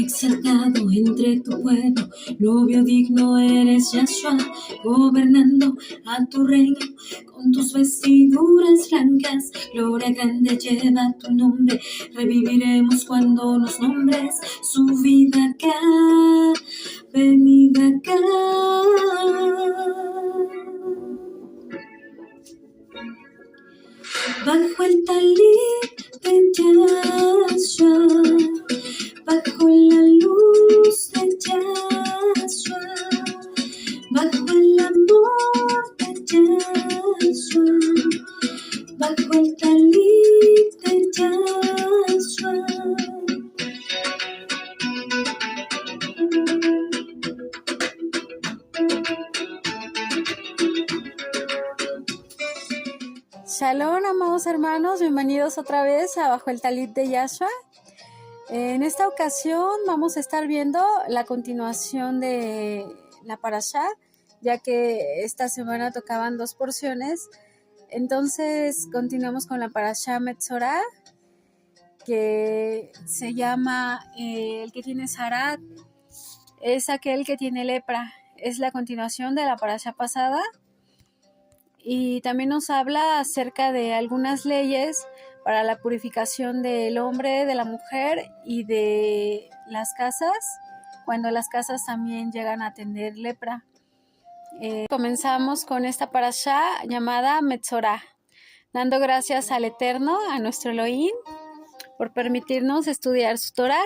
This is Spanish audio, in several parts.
exaltado entre tu pueblo, novio digno eres Yahshua, gobernando a tu reino con tus vestiduras blancas. Gloria grande lleva tu nombre, reviviremos cuando nos nombres. Subid acá, venid acá. Bajo el talit de Yahshua, bajo la luz de Yahshua, bajo el amor de Yahshua, bajo el talit de Yahshua. Shalom, amados hermanos, bienvenidos otra vez a Bajo el Talit de Yahshua. En esta ocasión vamos a estar viendo la continuación de la parashá, ya que esta semana tocaban 2 porciones. Entonces continuamos con la parashá Metzorah, que se llama el que tiene Zarat, es aquel que tiene lepra. Es la continuación de la parashá pasada. Y también nos habla acerca de algunas leyes para la purificación del hombre, de la mujer y de las casas, cuando las casas también llegan a tener lepra. Comenzamos con esta parashá llamada Metzorah, dando gracias al Eterno, a nuestro Elohim, por permitirnos estudiar su Torah.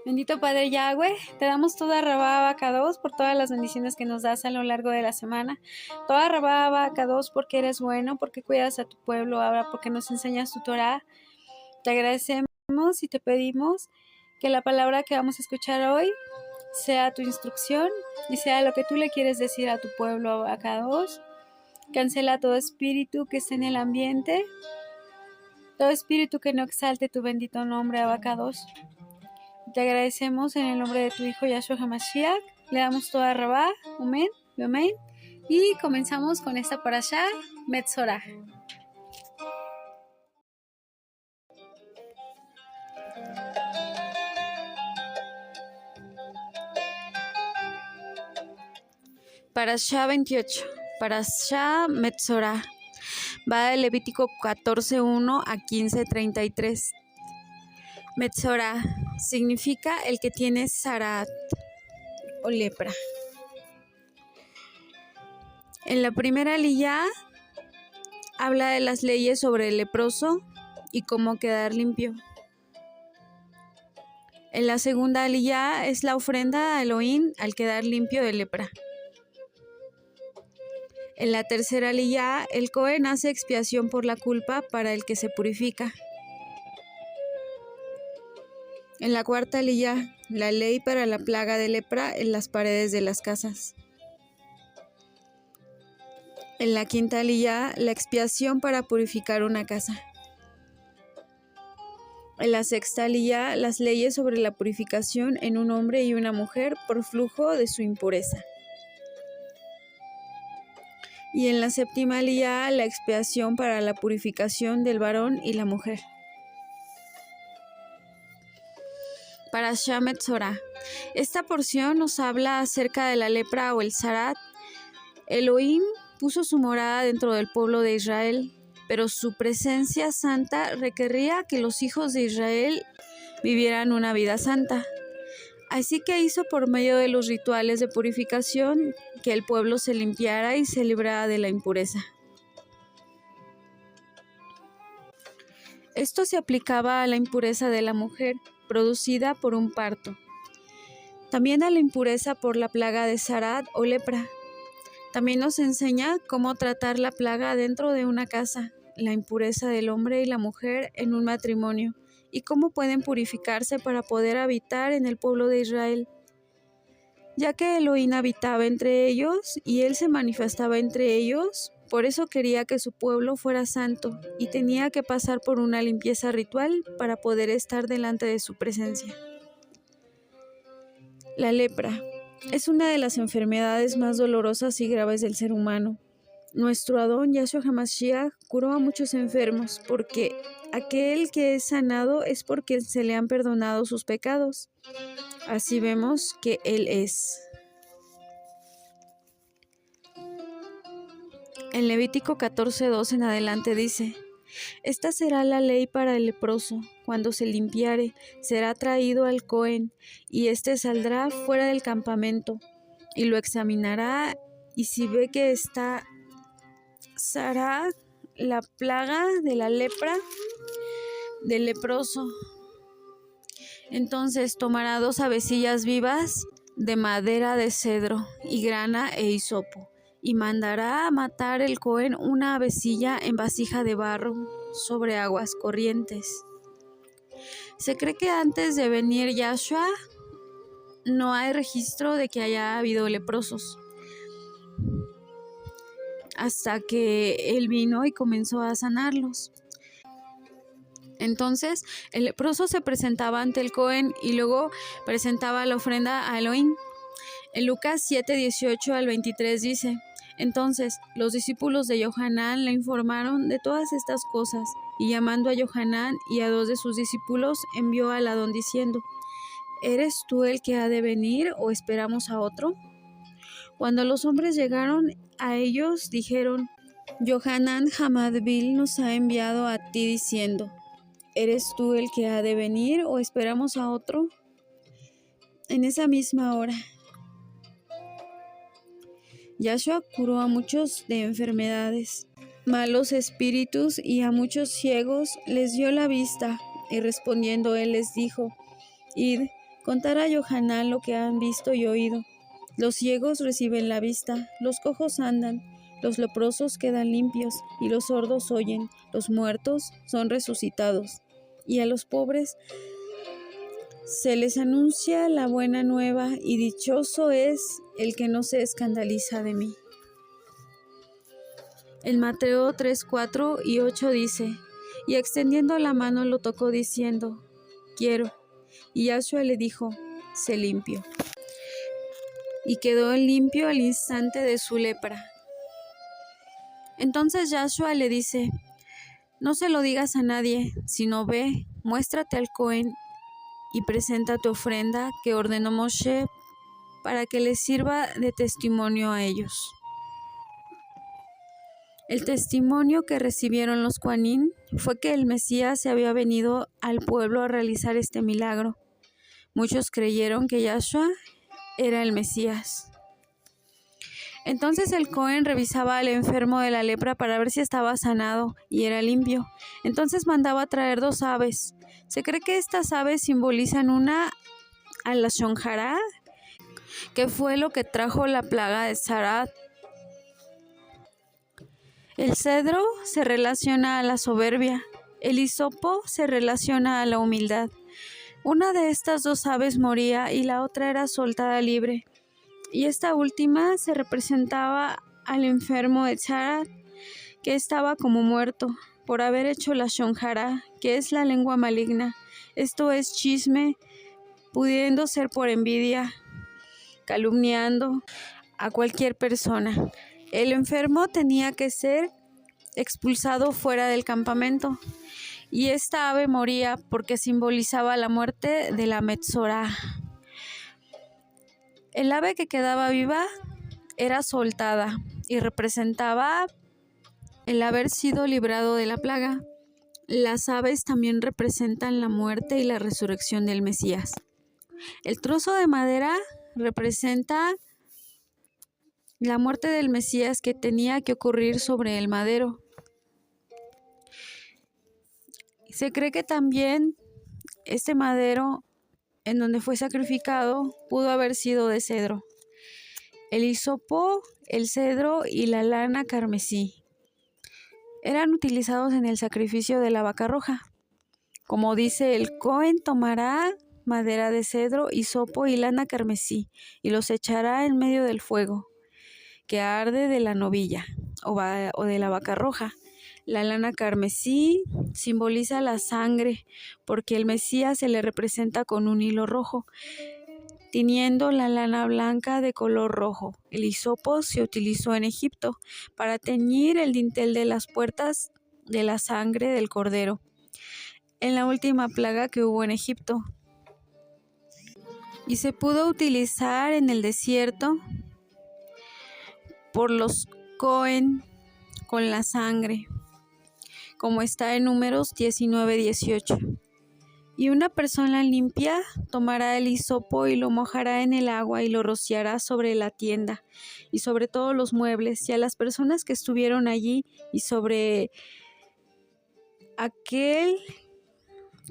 Bendito Padre Yahweh, te damos toda Rabá Abacados por todas las bendiciones que nos das a lo largo de la semana. Toda Rabá Abacados porque eres bueno, porque cuidas a tu pueblo ahora, porque nos enseñas tu Torah. Te agradecemos y te pedimos que la palabra que vamos a escuchar hoy sea tu instrucción y sea lo que tú le quieres decir a tu pueblo Abacados. Cancela todo espíritu que esté en el ambiente, todo espíritu que no exalte tu bendito nombre Abacados. Te agradecemos en el nombre de tu Hijo Yahshua HaMashiach. Le damos toda Rabá, amén, amén. Y comenzamos con esta parashá, Metzorah. Parashá 28, parashá Metzorah. Va de Levítico 14:1 a 15:33. Metzorah significa el que tiene Zarat o lepra. En la primera aliyá habla de las leyes sobre el leproso y cómo quedar limpio. En la segunda aliyá es la ofrenda a Elohim al quedar limpio de lepra. En la tercera aliyá el Cohen hace expiación por la culpa para el que se purifica. En la cuarta aliyá, la ley para la plaga de lepra en las paredes de las casas. En la quinta aliyá, la expiación para purificar una casa. En la sexta aliyá, las leyes sobre la purificación en un hombre y una mujer por flujo de su impureza. Y en la séptima aliyá, la expiación para la purificación del varón y la mujer. Parashá Metzorah. Esta porción nos habla acerca de la lepra o el Zarat. Elohim puso su morada dentro del pueblo de Israel, pero su presencia santa requería que los hijos de Israel vivieran una vida santa. Así que hizo por medio de los rituales de purificación que el pueblo se limpiara y se librara de la impureza. Esto se aplicaba a la impureza de la mujer, producida por un parto. También a la impureza por la plaga de Zarat o lepra. También nos enseña cómo tratar la plaga dentro de una casa, la impureza del hombre y la mujer en un matrimonio, y cómo pueden purificarse para poder habitar en el pueblo de Israel. Ya que Elohim habitaba entre ellos y él se manifestaba entre ellos, por eso quería que su pueblo fuera santo y tenía que pasar por una limpieza ritual para poder estar delante de su presencia. La lepra es una de las enfermedades más dolorosas y graves del ser humano. Nuestro Adón Yahshua HaMashiach curó a muchos enfermos, porque aquel que es sanado es porque se le han perdonado sus pecados. Así vemos que Él es. En Levítico 14:2 en adelante dice: Esta será la ley para el leproso. Cuando se limpiare, será traído al Cohen, y éste saldrá fuera del campamento, y lo examinará, y si ve que está será la plaga de la lepra del leproso. Entonces tomará 2 avecillas vivas de madera de cedro y grana e hisopo, y mandará a matar el Cohen una avecilla en vasija de barro sobre aguas corrientes. Se cree que antes de venir Yahshua no hay registro de que haya habido leprosos, hasta que él vino y comenzó a sanarlos. Entonces el leproso se presentaba ante el Cohen y luego presentaba la ofrenda a Elohim. En Lucas 7:18 al 23 dice: Entonces los discípulos de Yohanan le informaron de todas estas cosas, y llamando a Yohanan y a 2 de sus discípulos, envió al Adón diciendo: ¿Eres tú el que ha de venir o esperamos a otro? Cuando los hombres llegaron a ellos, dijeron: Yohanan Hamadbil nos ha enviado a ti diciendo: ¿Eres tú el que ha de venir o esperamos a otro? En esa misma hora, Yahshua curó a muchos de enfermedades, malos espíritus, y a muchos ciegos les dio la vista. Y respondiendo él les dijo: Id, contar a Yohanan lo que han visto y oído. Los ciegos reciben la vista, los cojos andan, los leprosos quedan limpios, y los sordos oyen, los muertos son resucitados, y a los pobres se les anuncia la buena nueva, y dichoso es el que no se escandaliza de mí. En Mateo 3:4 y 8 dice: Y extendiendo la mano lo tocó diciendo: Quiero. Y Yahshua le dijo: Sé limpio. Y quedó limpio al instante de su lepra. Entonces Yahshua le dice: No se lo digas a nadie, sino ve, muéstrate al Cohen y presenta tu ofrenda que ordenó Moshe para que les sirva de testimonio a ellos. El testimonio que recibieron los Kohanim fue que el Mesías se había venido al pueblo a realizar este milagro. Muchos creyeron que Yahshua era el Mesías. Entonces el Cohen revisaba al enfermo de la lepra para ver si estaba sanado y era limpio. Entonces mandaba traer 2 aves. Se cree que estas aves simbolizan una a la shonjara, que fue lo que trajo la plaga de Zarat. El cedro se relaciona a la soberbia, el hisopo se relaciona a la humildad. Una de estas 2 aves moría y la otra era soltada libre. Y esta última se representaba al enfermo de Zarat, que estaba como muerto, por haber hecho la shonjara, que es la lengua maligna. Esto es chisme, pudiendo ser por envidia, calumniando a cualquier persona. El enfermo tenía que ser expulsado fuera del campamento, y esta ave moría porque simbolizaba la muerte de la Metzorá. El ave que quedaba viva era soltada y representaba el haber sido librado de la plaga. Las aves también representan la muerte y la resurrección del Mesías. El trozo de madera representa la muerte del Mesías que tenía que ocurrir sobre el madero. Se cree que también este madero en donde fue sacrificado pudo haber sido de cedro. El hisopo, el cedro y la lana carmesí eran utilizados en el sacrificio de la vaca roja. Como dice, el Cohen tomará madera de cedro, hisopo y lana carmesí y los echará en medio del fuego que arde de la novilla o de la vaca roja. La lana carmesí simboliza la sangre, porque el Mesías se le representa con un hilo rojo. tiñendo la lana blanca de color rojo. El hisopo se utilizó en Egipto para teñir el dintel de las puertas de la sangre del cordero, en la última plaga que hubo en Egipto. Y se pudo utilizar en el desierto por los Cohen con la sangre, como está en Números 19:18. Y una persona limpia tomará el hisopo y lo mojará en el agua y lo rociará sobre la tienda y sobre todos los muebles y a las personas que estuvieron allí y sobre aquel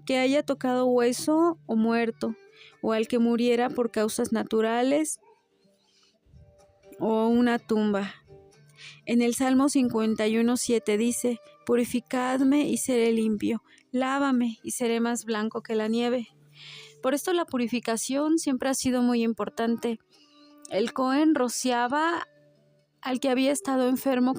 que haya tocado hueso o muerto o al que muriera por causas naturales o una tumba. En el Salmo 51:7 dice: purificadme y seré limpio, lávame y seré más blanco que la nieve. Por esto la purificación siempre ha sido muy importante. El Cohen rociaba al que había estado enfermo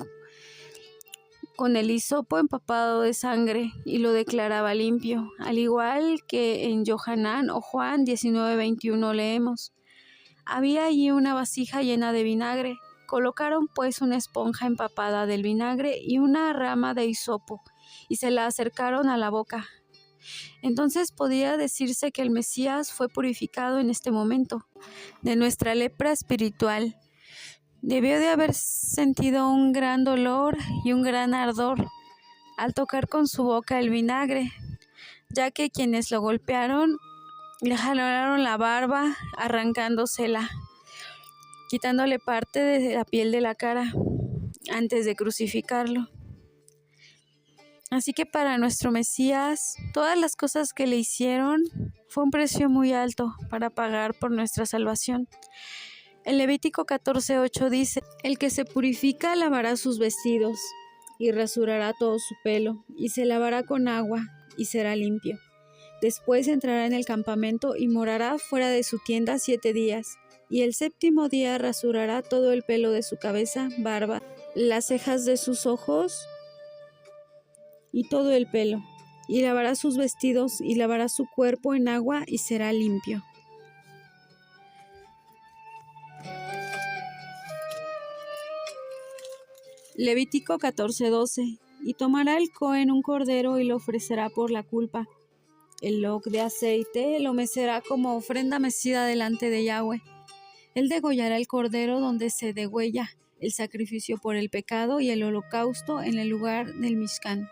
con el hisopo empapado de sangre y lo declaraba limpio, al igual que en Yohanan o Juan 19:21 leemos: había allí una vasija llena de vinagre. Colocaron pues una esponja empapada del vinagre y una rama de hisopo, y se la acercaron a la boca. Entonces podía decirse que el Mesías fue purificado en este momento de nuestra lepra espiritual. Debió de haber sentido un gran dolor y un gran ardor al tocar con su boca el vinagre, ya que quienes lo golpearon le jalaron la barba, arrancándosela, quitándole parte de la piel de la cara antes de crucificarlo. Así que para nuestro Mesías, todas las cosas que le hicieron fue un precio muy alto para pagar por nuestra salvación. En Levítico 14:8 dice: el que se purifica lavará sus vestidos y rasurará todo su pelo y se lavará con agua y será limpio. Después entrará en el campamento y morará fuera de su tienda 7 días. Y el 7º día rasurará todo el pelo de su cabeza, barba, las cejas de sus ojos y todo el pelo. Y lavará sus vestidos y lavará su cuerpo en agua y será limpio. Levítico 14:12. Y tomará el Cohen un cordero y lo ofrecerá por la culpa. El log de aceite lo mecerá como ofrenda mecida delante de Yahweh. Él degollará el cordero donde se degüella el sacrificio por el pecado y el holocausto en el lugar del Mishkan.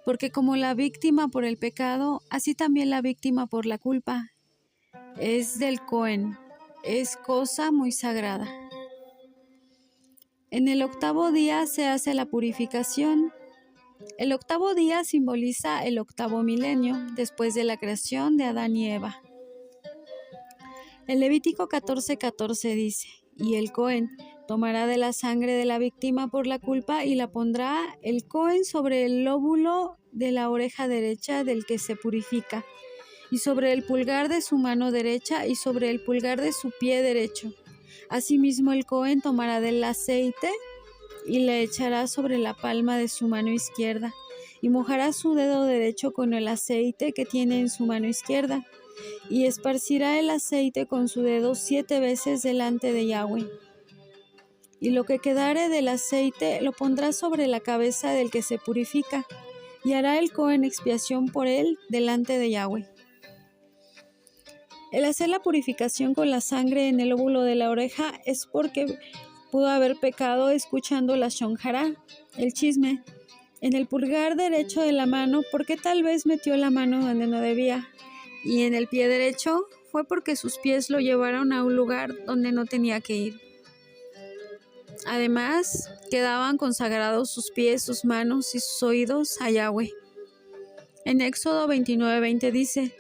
Porque como la víctima por el pecado, así también la víctima por la culpa es del Cohen, es cosa muy sagrada. En el 8º día se hace la purificación. El 8º día simboliza el 8º milenio después de la creación de Adán y Eva. El Levítico 14:14 dice: y el Cohen tomará de la sangre de la víctima por la culpa y la pondrá el Cohen sobre el lóbulo de la oreja derecha del que se purifica, y sobre el pulgar de su mano derecha y sobre el pulgar de su pie derecho. Asimismo el Cohen tomará del aceite y le echará sobre la palma de su mano izquierda, y mojará su dedo derecho con el aceite que tiene en su mano izquierda, y esparcirá el aceite con su dedo 7 veces delante de Yahweh. Y lo que quedare del aceite lo pondrá sobre la cabeza del que se purifica, y hará el Cohen expiación por él delante de Yahweh. El hacer la purificación con la sangre en el lóbulo de la oreja es porque pudo haber pecado escuchando la shonjara, el chisme, en el pulgar derecho de la mano porque tal vez metió la mano donde no debía, y en el pie derecho fue porque sus pies lo llevaron a un lugar donde no tenía que ir. Además, quedaban consagrados sus pies, sus manos y sus oídos a Yahweh. En Éxodo 29:20 dice: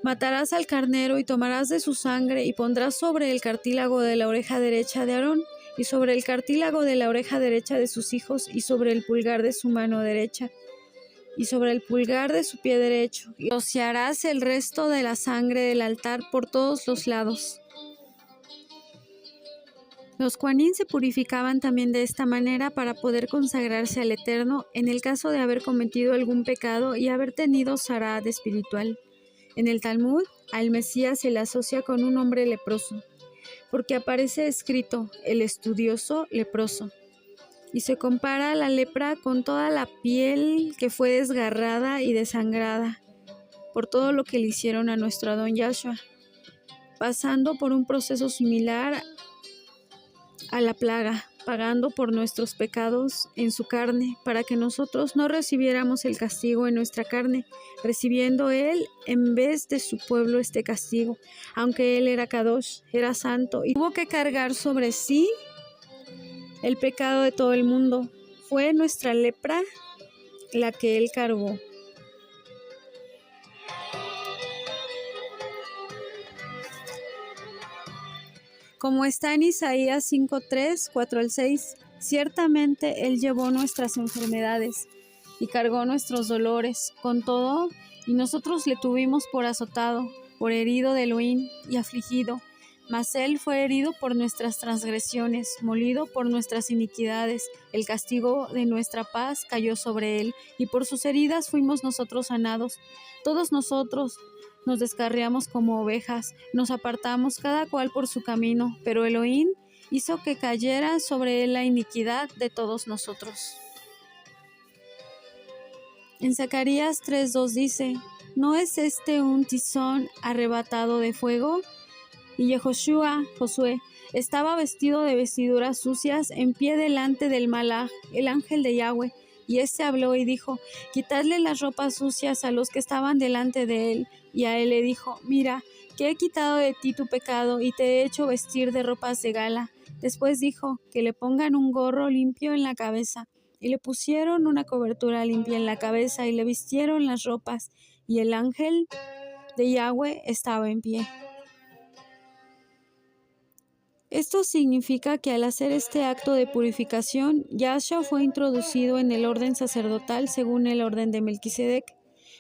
matarás al carnero y tomarás de su sangre y pondrás sobre el cartílago de la oreja derecha de Aarón y sobre el cartílago de la oreja derecha de sus hijos y sobre el pulgar de su mano derecha y sobre el pulgar de su pie derecho, y rociarás el resto de la sangre del altar por todos los lados. Los Kohanim se purificaban también de esta manera para poder consagrarse al Eterno en el caso de haber cometido algún pecado y haber tenido sarad espiritual. En el Talmud al Mesías se le asocia con un hombre leproso, porque aparece escrito el estudioso leproso, y se compara la lepra con toda la piel que fue desgarrada y desangrada por todo lo que le hicieron a nuestro Adón Yahshua, pasando por un proceso similar a la plaga, pagando por nuestros pecados en su carne, para que nosotros no recibiéramos el castigo en nuestra carne, recibiendo él en vez de su pueblo este castigo, aunque él era Kadosh, era santo, y tuvo que cargar sobre sí el pecado de todo el mundo. Fue nuestra lepra la que él cargó. Como está en Isaías 5:3, 4-6, ciertamente Él llevó nuestras enfermedades y cargó nuestros dolores. Con todo, y nosotros le tuvimos por azotado, por herido de Elohim y afligido. Mas Él fue herido por nuestras transgresiones, molido por nuestras iniquidades. El castigo de nuestra paz cayó sobre Él, y por sus heridas fuimos nosotros sanados. Todos nosotros nos descarriamos como ovejas, nos apartamos cada cual por su camino, pero Elohim hizo que cayera sobre él la iniquidad de todos nosotros. En Zacarías 3:2 dice: ¿No es este un tizón arrebatado de fuego? Y Yehoshua, Josué, estaba vestido de vestiduras sucias en pie delante del Malaj, el ángel de Yahweh, y éste habló y dijo: quitadle las ropas sucias a los que estaban delante de él. Y a él le dijo: mira, que he quitado de ti tu pecado y te he hecho vestir de ropas de gala. Después dijo: que le pongan un gorro limpio en la cabeza. Y le pusieron una cobertura limpia en la cabeza y le vistieron las ropas. Y el ángel de Yahweh estaba en pie. Esto significa que al hacer este acto de purificación, Yahshua fue introducido en el orden sacerdotal según el orden de Melquisedec.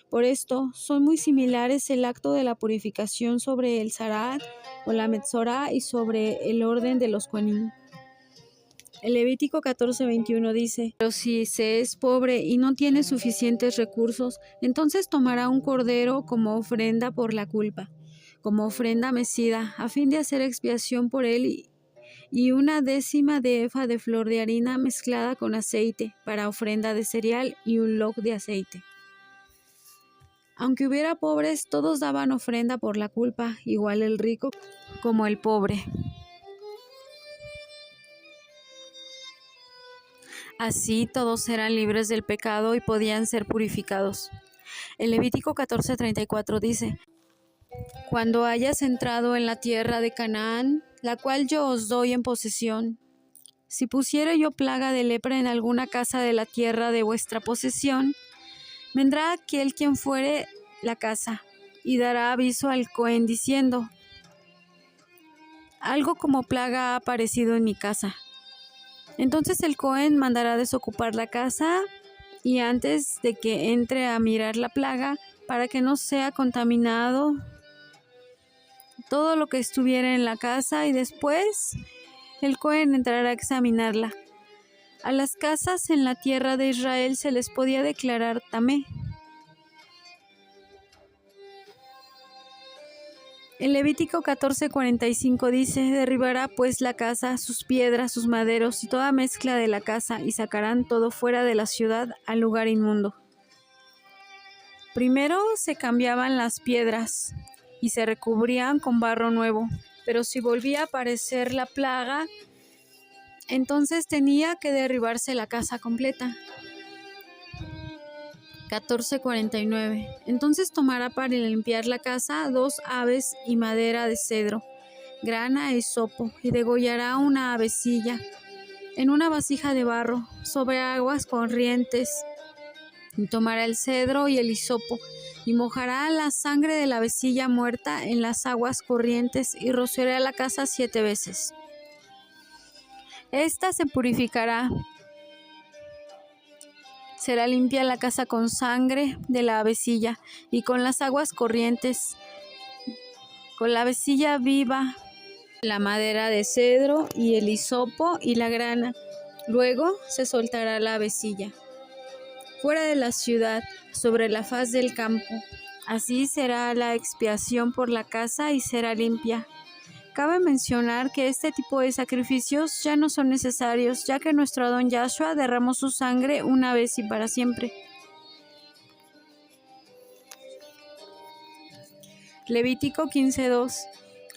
Por esto, son muy similares el acto de la purificación sobre el Zarat o la Metzorá y sobre el orden de los Kohanim. El Levítico 14:21 dice: pero si se es pobre y no tiene suficientes recursos, entonces tomará un cordero como ofrenda por la culpa, como ofrenda mecida, a fin de hacer expiación por él, y una décima de efa de flor de harina mezclada con aceite, para ofrenda de cereal, y un log de aceite. Aunque hubiera pobres, todos daban ofrenda por la culpa, igual el rico como el pobre. Así todos eran libres del pecado y podían ser purificados. El Levítico 14:34 dice: cuando hayas entrado en la tierra de Canaán, la cual yo os doy en posesión, si pusiere yo plaga de lepra en alguna casa de la tierra de vuestra posesión, vendrá aquel quien fuere la casa, y dará aviso al Cohen diciendo: algo como plaga ha aparecido en mi casa. Entonces el Cohen mandará desocupar la casa, y antes de que entre a mirar la plaga, para que no sea contaminado todo lo que estuviera en la casa, y después el Cohen entrará a examinarla. A las casas en la tierra de Israel se les podía declarar tamé. El Levítico 14:45 dice: derribará pues la casa, sus piedras, sus maderos y toda mezcla de la casa, y sacarán todo fuera de la ciudad al lugar inmundo. Primero se cambiaban las piedras y se recubrían con barro nuevo, pero si volvía a aparecer la plaga, entonces tenía que derribarse la casa completa. 14:49. Entonces tomará para limpiar la casa 2 aves y madera de cedro, grana e hisopo, y degollará una avecilla en una vasija de barro sobre aguas corrientes, y tomará el cedro y el hisopo, y mojará la sangre de la avecilla muerta en las aguas corrientes, y rociará la casa 7 veces. Esta se purificará. Será limpia la casa con sangre de la avecilla y con las aguas corrientes, con la avecilla viva, la madera de cedro y el hisopo y la grana. Luego se soltará la avecilla fuera de la ciudad, sobre la faz del campo, Así será la expiación por la casa y será limpia. Cabe mencionar que este tipo de sacrificios ya no son necesarios, ya que nuestro Adón Yahshua derramó su sangre una vez y para siempre. Levítico 15:2.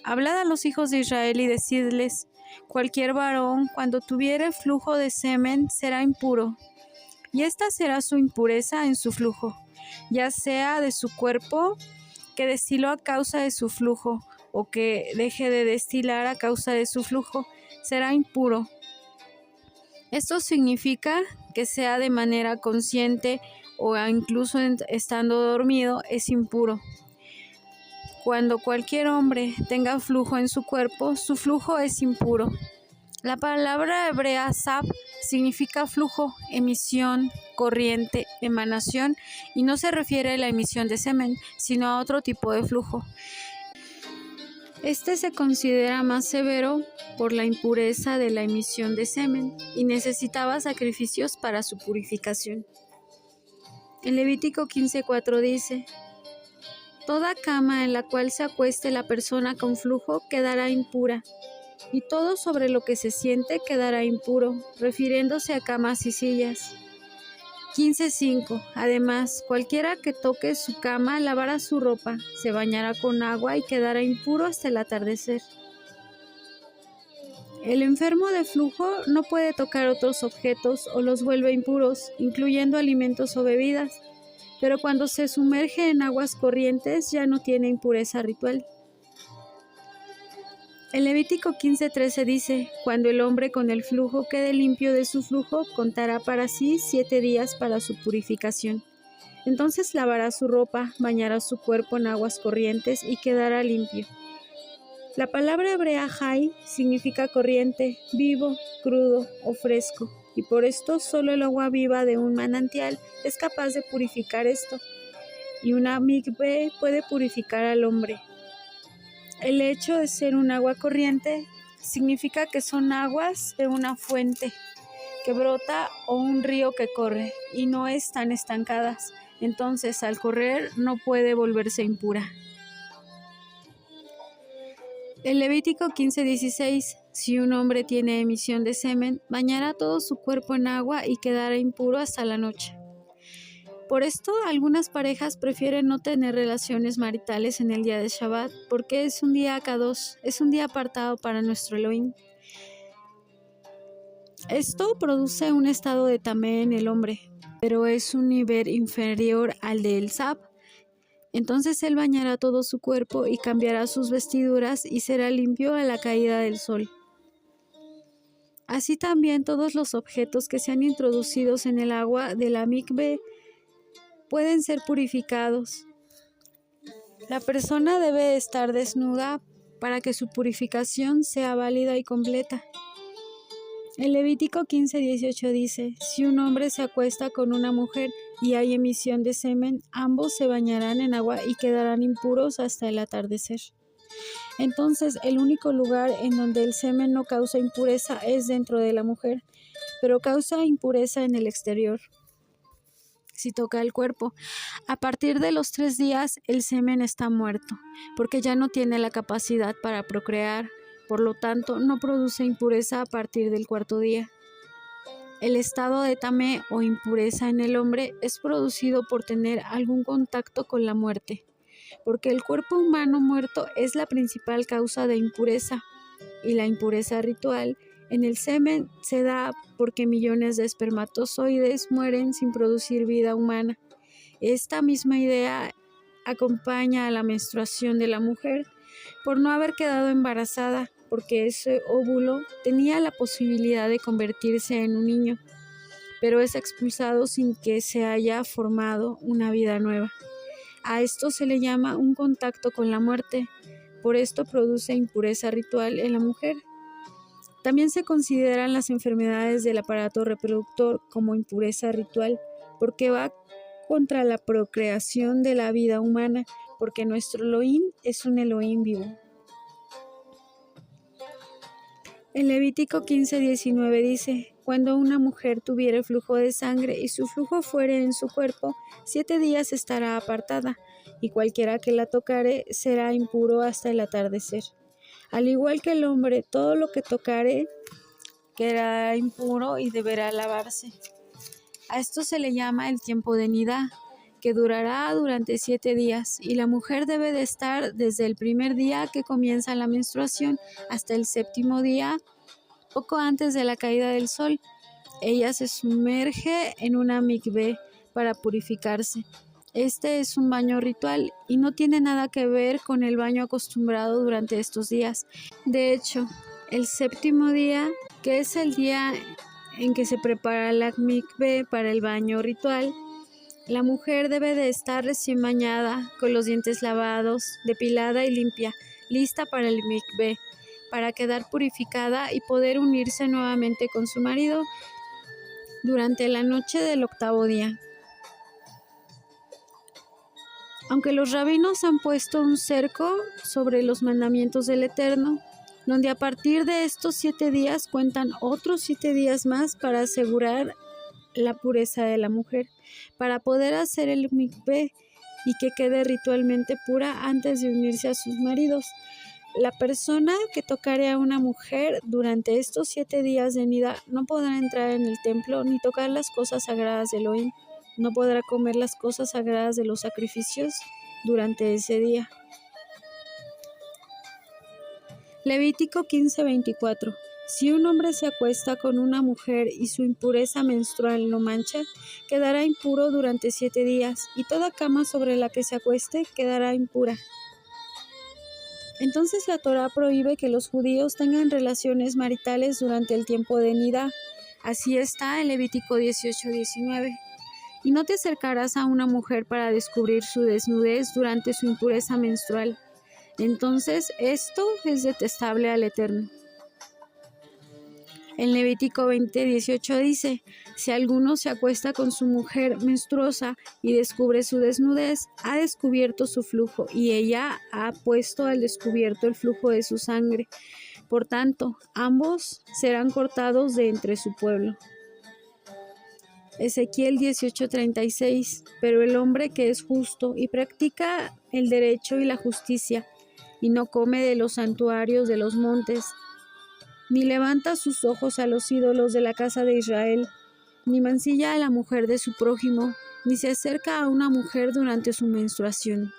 Hablad a los hijos de Israel y decidles: cualquier varón, cuando tuviere flujo de semen, será impuro, y esta será su impureza en su flujo, ya sea de su cuerpo, que destiló a causa de su flujo, o que deje de destilar a causa de su flujo, será impuro. Esto significa que sea de manera consciente o incluso estando dormido, es impuro. Cuando cualquier hombre tenga flujo en su cuerpo, su flujo es impuro. La palabra hebrea sab significa flujo, emisión, corriente, emanación, y no se refiere a la emisión de semen, sino a otro tipo de flujo. Este se considera más severo por la impureza de la emisión de semen y necesitaba sacrificios para su purificación. En Levítico 15:4 dice: toda cama en la cual se acueste la persona con flujo quedará impura, y todo sobre lo que se siente quedará impuro, refiriéndose a camas y sillas. 15:5. Además, cualquiera que toque su cama lavará su ropa, se bañará con agua y quedará impuro hasta el atardecer. El enfermo de flujo no puede tocar otros objetos o los vuelve impuros, incluyendo alimentos o bebidas, pero cuando se sumerge en aguas corrientes ya no tiene impureza ritual. En Levítico 15:13 dice: cuando el hombre con el flujo quede limpio de su flujo, contará para sí 7 días para su purificación. Entonces lavará su ropa, bañará su cuerpo en aguas corrientes y quedará limpio. La palabra hebrea hay significa corriente, vivo, crudo o fresco, y por esto solo el agua viva de un manantial es capaz de purificar esto, y una mikveh puede purificar al hombre. El hecho de ser un agua corriente significa que son aguas de una fuente que brota o un río que corre y no están estancadas. Entonces, al correr no puede volverse impura. En Levítico 15:16, si un hombre tiene emisión de semen, bañará todo su cuerpo en agua y quedará impuro hasta la noche. Por esto, algunas parejas prefieren no tener relaciones maritales en el día de Shabbat, porque es un día Kadosh, es un día apartado para nuestro Elohim. Esto produce un estado de tamé en el hombre, pero es un nivel inferior al del Sab. Entonces él bañará todo su cuerpo y cambiará sus vestiduras y será limpio a la caída del sol. Así también todos los objetos que sean introducidos en el agua de la mikveh pueden ser purificados. La persona debe estar desnuda para que su purificación sea válida y completa. En Levítico 15:18 dice: si un hombre se acuesta con una mujer y hay emisión de semen, ambos se bañarán en agua y quedarán impuros hasta el atardecer. Entonces, el único lugar en donde el semen no causa impureza es dentro de la mujer, pero causa impureza en el exterior, si toca el cuerpo. A partir de los 3 días, el semen está muerto, porque ya no tiene la capacidad para procrear, por lo tanto, no produce impureza a partir del 4.º día. El estado de tamé o impureza en el hombre es producido por tener algún contacto con la muerte, porque el cuerpo humano muerto es la principal causa de impureza, y la impureza ritual en el semen se da porque millones de espermatozoides mueren sin producir vida humana. Esta misma idea acompaña a la menstruación de la mujer por no haber quedado embarazada, porque ese óvulo tenía la posibilidad de convertirse en un niño, pero es expulsado sin que se haya formado una vida nueva. A esto se le llama un contacto con la muerte, por esto produce impureza ritual en la mujer. También se consideran las enfermedades del aparato reproductor como impureza ritual, porque va contra la procreación de la vida humana, porque nuestro Elohim es un Elohim vivo. En Levítico 15:19 dice: cuando una mujer tuviere flujo de sangre y su flujo fuere en su cuerpo, 7 días estará apartada, y cualquiera que la tocare será impuro hasta el atardecer. Al igual que el hombre, todo lo que tocare quedará impuro y deberá lavarse. A esto se le llama el tiempo de nidá, que durará durante 7 días, y la mujer debe de estar desde el primer día que comienza la menstruación hasta el 7º día, poco antes de la caída del sol. Ella se sumerge en una mikvé para purificarse. Este es un baño ritual y no tiene nada que ver con el baño acostumbrado durante estos días. De hecho, el 7º día, que es el día en que se prepara la mikvé para el baño ritual, la mujer debe de estar recién bañada, con los dientes lavados, depilada y limpia, lista para el mikvé, para quedar purificada y poder unirse nuevamente con su marido durante la noche del 8º día. Aunque los rabinos han puesto un cerco sobre los mandamientos del Eterno, donde a partir de estos 7 días cuentan otros 7 días más para asegurar la pureza de la mujer, para poder hacer el mikvé y que quede ritualmente pura antes de unirse a sus maridos. La persona que tocare a una mujer durante estos 7 días de nidá no podrá entrar en el templo ni tocar las cosas sagradas de Elohim. No podrá comer las cosas sagradas de los sacrificios durante ese día. Levítico 15:24. Si un hombre se acuesta con una mujer y su impureza menstrual no mancha, quedará impuro durante 7 días, y toda cama sobre la que se acueste quedará impura. Entonces la Torá prohíbe que los judíos tengan relaciones maritales durante el tiempo de nidá. Así está en Levítico 18:19. Y no te acercarás a una mujer para descubrir su desnudez durante su impureza menstrual. Entonces esto es detestable al Eterno. En Levítico 20:18 dice: si alguno se acuesta con su mujer menstruosa y descubre su desnudez, ha descubierto su flujo, y ella ha puesto al descubierto el flujo de su sangre. Por tanto, ambos serán cortados de entre su pueblo. Ezequiel 18:36. Pero el hombre que es justo y practica el derecho y la justicia, y no come de los santuarios de los montes, ni levanta sus ojos a los ídolos de la casa de Israel, ni mancilla a la mujer de su prójimo, ni se acerca a una mujer durante su menstruación.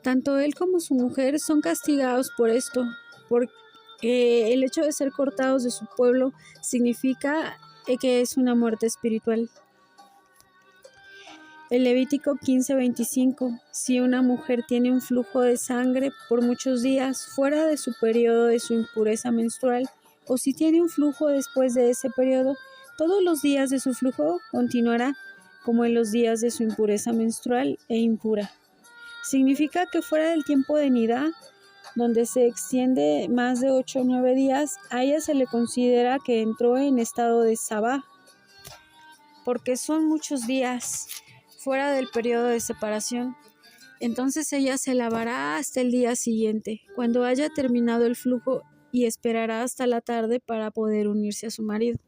Tanto él como su mujer son castigados por esto, porque el hecho de ser cortados de su pueblo significa que es una muerte espiritual. El Levítico 15:25. Si una mujer tiene un flujo de sangre por muchos días fuera de su periodo de su impureza menstrual, o si tiene un flujo después de ese periodo, todos los días de su flujo continuará como en los días de su impureza menstrual e impura. Significa que fuera del tiempo de nidá, donde se extiende más de 8 o 9 días, a ella se le considera que entró en estado de sabá, porque son muchos días fuera del periodo de separación. Entonces ella se lavará hasta el día siguiente, cuando haya terminado el flujo, y esperará hasta la tarde para poder unirse a su marido.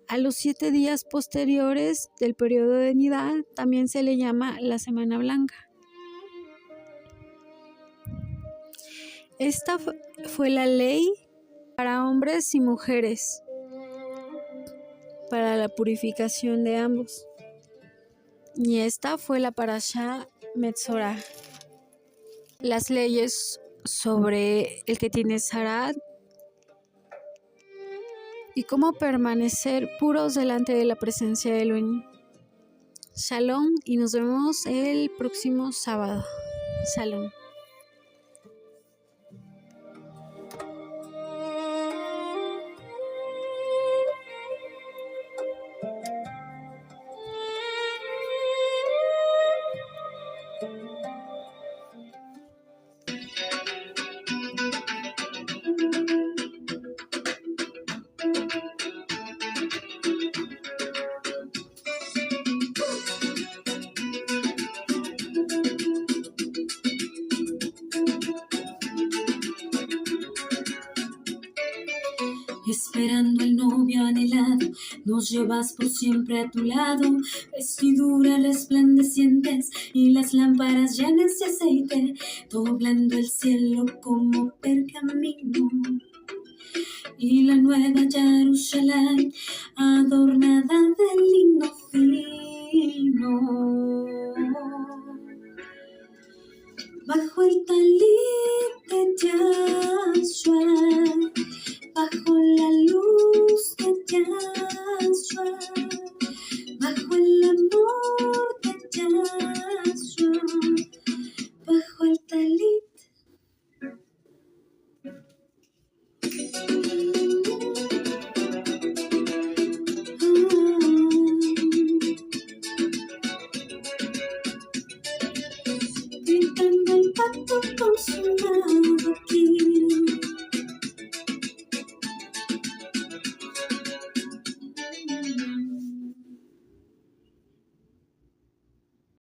A los 7 días posteriores del periodo de nidá también se le llama la semana blanca. Esta fue la ley para hombres y mujeres, para la purificación de ambos. Y esta fue la parashá Metzorá. Las leyes sobre el que tiene Zarat y cómo permanecer puros delante de la presencia de Elohim. Shalom, y nos vemos el próximo sábado. Shalom. Esperando el novio anhelante lado, nos llevas por siempre a tu lado, vestiduras resplandecientes y las lámparas llenas de aceite, doblando el cielo como pergamino. Y la nueva Jerusalén adornada de lino fino. Bajo el talit